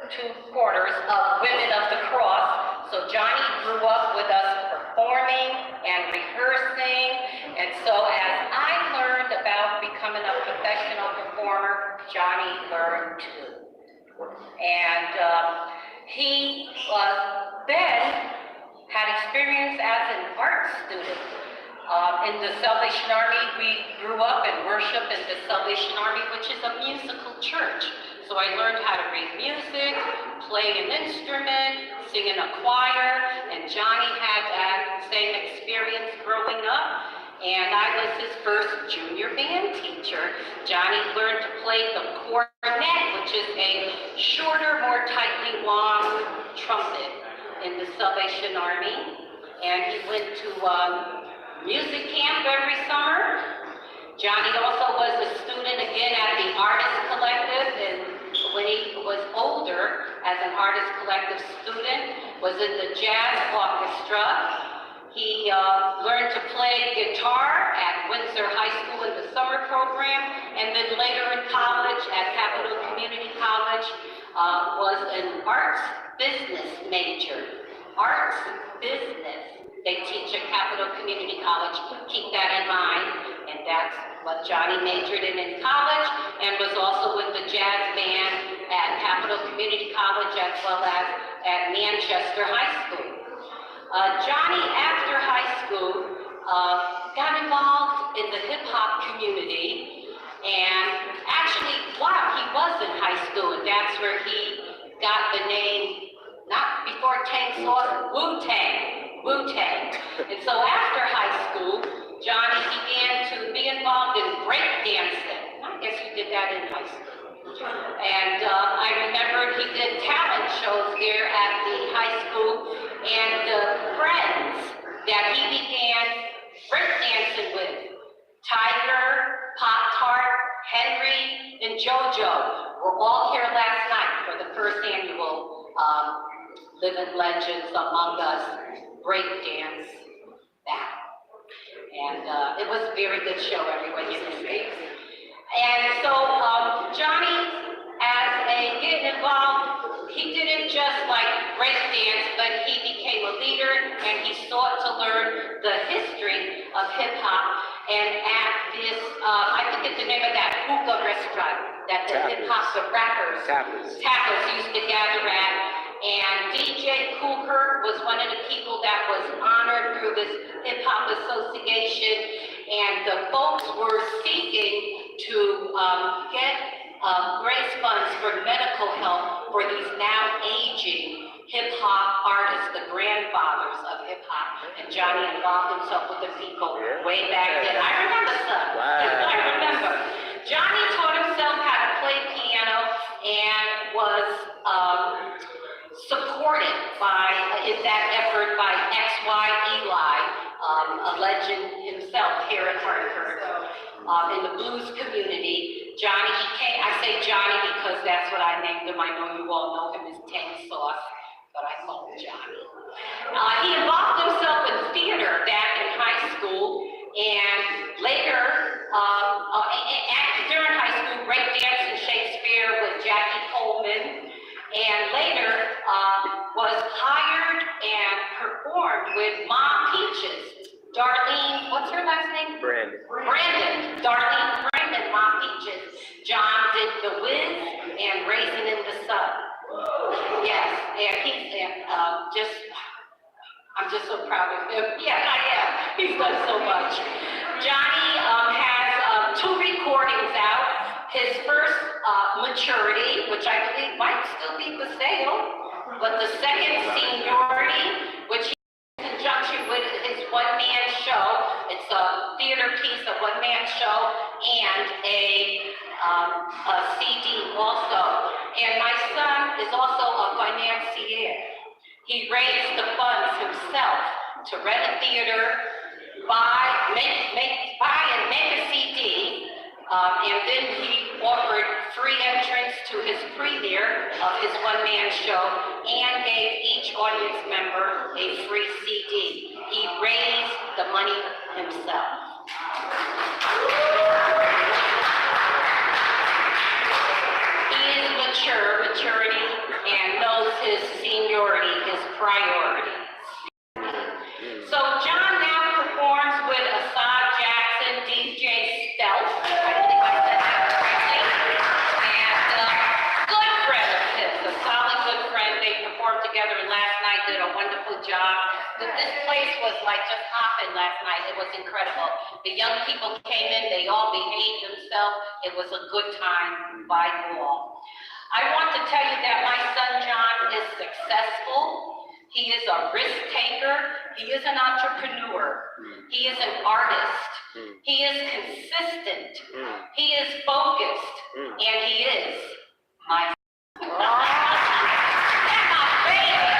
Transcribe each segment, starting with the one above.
two-quarters of Women of the Cross. So Johnny grew up with us performing and rehearsing, and so as I learned about becoming a professional performer, Johnny learned too. And he then had experience as an art student. In the Salvation Army, we grew up and worshiped in the Salvation Army, which is a musical church. So I learned how to read music, play an instrument, sing in a choir, and Johnny had that same experience growing up. And I was his first junior band teacher. Johnny learned to play the cornet, which is a shorter, more tightly wound trumpet in the Salvation Army. And he went to music camp every summer. Johnny also was a student again at the Artist Collective, and when he was older, as an Artist Collective student, was in the jazz orchestra. He learned to play guitar at Windsor High School in the summer program, and then later in college at Capital Community College, was an arts business major. Arts business. They teach at Capital Community College. Keep that in mind. And that's what Johnny majored in college, and was also with the jazz band at Capital Community College as well as at Manchester High School. Johnny, after high school, got involved in the hip-hop community, and actually while he was in high school, and that's where he got the name, not before Tang Sauce, Wu-Tang. And so after high school, Johnny began to be involved in breakdancing. I guess you did that in high school. And I remember he did talent shows there at the high school, and the friends that he began breakdancing with, Tiger, Pop-Tart, Henry, and JoJo, were all here last night for the first annual Living Legends Among Us breakdance battle. And it was a very good show, everyone, you can see. And so Johnny, as a getting involved, he didn't just like break dance, but he became a leader, and he sought to learn the history of hip hop. And at this, I forget the name of that hookah restaurant that the hip hop, the rappers, tappers used to gather at. And DJ Kool Herc was one of the people that was honored through this hip hop association, and the folks were seeking to get grace funds for medical help for these now aging hip hop artists, the grandfathers of hip hop. And Johnny involved himself with the people way back then. I remember some. I remember. Johnny taught himself how to play piano and was supported by, in that effort, by XY Eli, a legend himself here in Hartford, in the blues community. Johnny, I say Johnny because that's what I named him. I know you all know him as Tang Sauce, but I call him Johnny. He involved himself in theater back in high school, and later, during high school, breakdance and Shakespeare with Jackie Coleman, and later was hired and performed with Mom Peaches. Darlene, what's her last name? Brandon. Darlene Brandon, Mom Peaches. John did The Wiz and Raisin in the Sun. Yes, and he's I'm just so proud of him. Yes, I am. He's done so much. Johnny has 2 recordings out. His first, Maturity, which I believe might still be for sale, but the second, Seniority, which he in conjunction with his one-man show. It's a theater piece, a one-man show, and a CD also. And my son is also a financier. He raised the funds himself to rent a theater, buy and make a CD, and then he offered free entrance to his premiere of his one-man show and gave each audience member a free CD. He raised the money himself. priorities. So John now performs with Assad Jackson, DJ Stealth, I believe I said that correctly, and good friend of his, a solid good friend. They performed together last night, did a wonderful job. This place was like just hopping last night. It was incredible. The young people came in, they all behaved themselves. It was a good time by you all. I want to tell you that my son John is successful. He is a risk taker. He is an entrepreneur. He is an artist. He is consistent. He is focused. And he is my son. And my baby.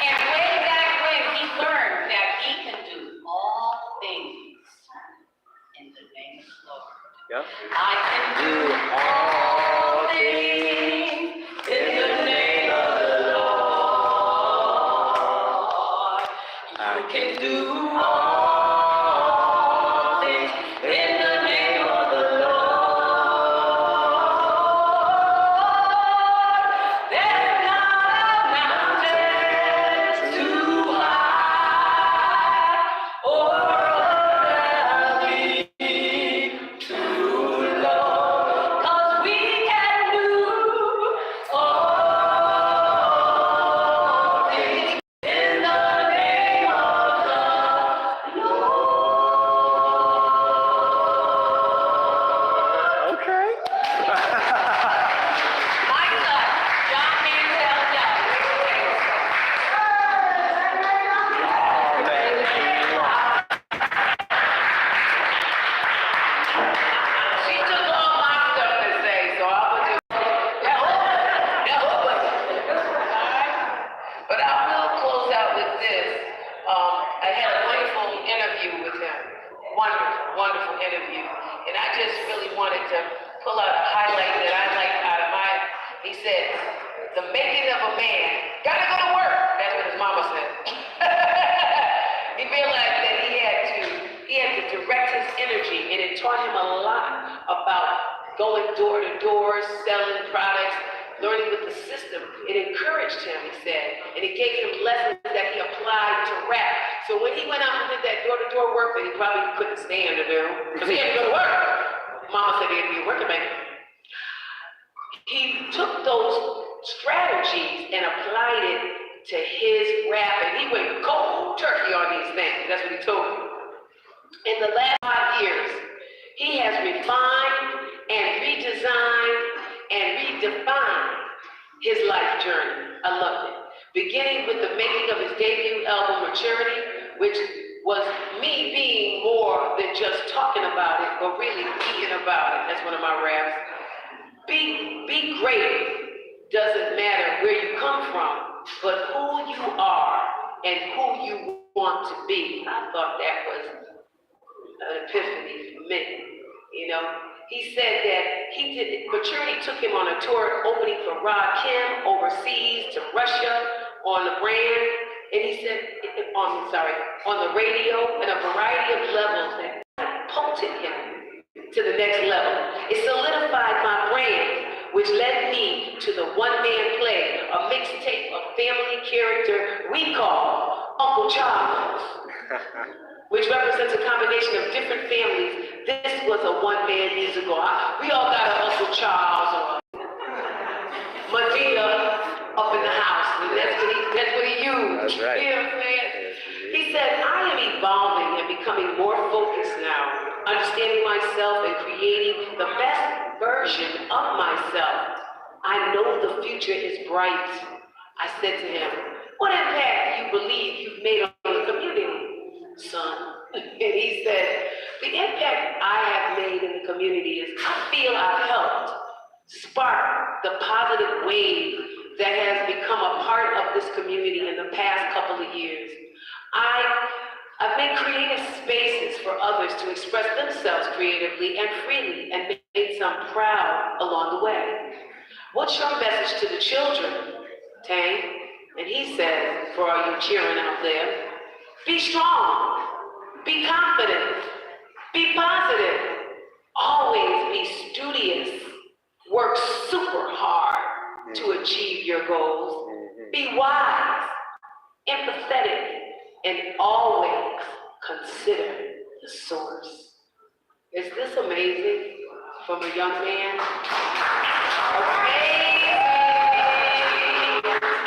And way back when he learned that he can do all things in the name of the Lord. Yep. I can do all things in the name of the Lord. You can do all things in the name of the Lord. There's not a mountain too high or a valley too low, 'cause we can do all things in the name of the Lord. Okay. My son, John Manselle-Young. She took all my stuff to say, so I was just But I will close out with this. I had a wonderful interview with him. Wonderful interview. And I just really wanted to pull out a highlight that I liked out of mine. He said, the making of a man, gotta go to work. That's what his mama said. He realized that he had to direct his energy, and it taught him a lot about going door to door, selling products, learning with the system. It encouraged him, he said, and it gave him lessons that he applied to rap. So when he went out and did that door-to-door work that he probably couldn't stand to do, because he had to go to work. Mama said he had to be a working man. He took those strategies and applied it to his rap, and he went cold turkey on these things. That's what he told me. In the last 5 years, he has refined and redesigned and redefined his life journey. I loved it. Beginning with the making of his debut album, Maturity, which was me being more than just talking about it, but really being about it. That's one of my raps. Be great doesn't matter where you come from, but who you are and who you want to be. I thought that was an epiphany for me, you know. He said that Maturity took him on a tour opening for Rod Kim overseas to Russia on the brand, and he said, on the radio and a variety of levels that catapulted him to the next level. It solidified my brand, which led me to the one-man play, a mixtape of family character we call Uncle Charles, which represents a combination of different families. This was a one-man musical. We all got an Uncle Charles or Medea up in the house, and that's what he used. That's right. You know what I'm saying? He said, I am evolving and becoming more focused now, understanding myself and creating the best version of myself. I know the future is bright. I said to him, what impact do you believe you've made on the community, son? And he said, the impact I have made in the community is I feel I've helped spark the positive wave that has become a part of this community in the past couple of years. I've made creative spaces for others to express themselves creatively and freely and made some proud along the way. What's your message to the children, Tang? And he said, for all you cheering out there, be strong, be confident, be positive, always be studious, work super hard to achieve your goals. Be wise, empathetic, and always consider the source. Is this amazing from a young man? Amazing.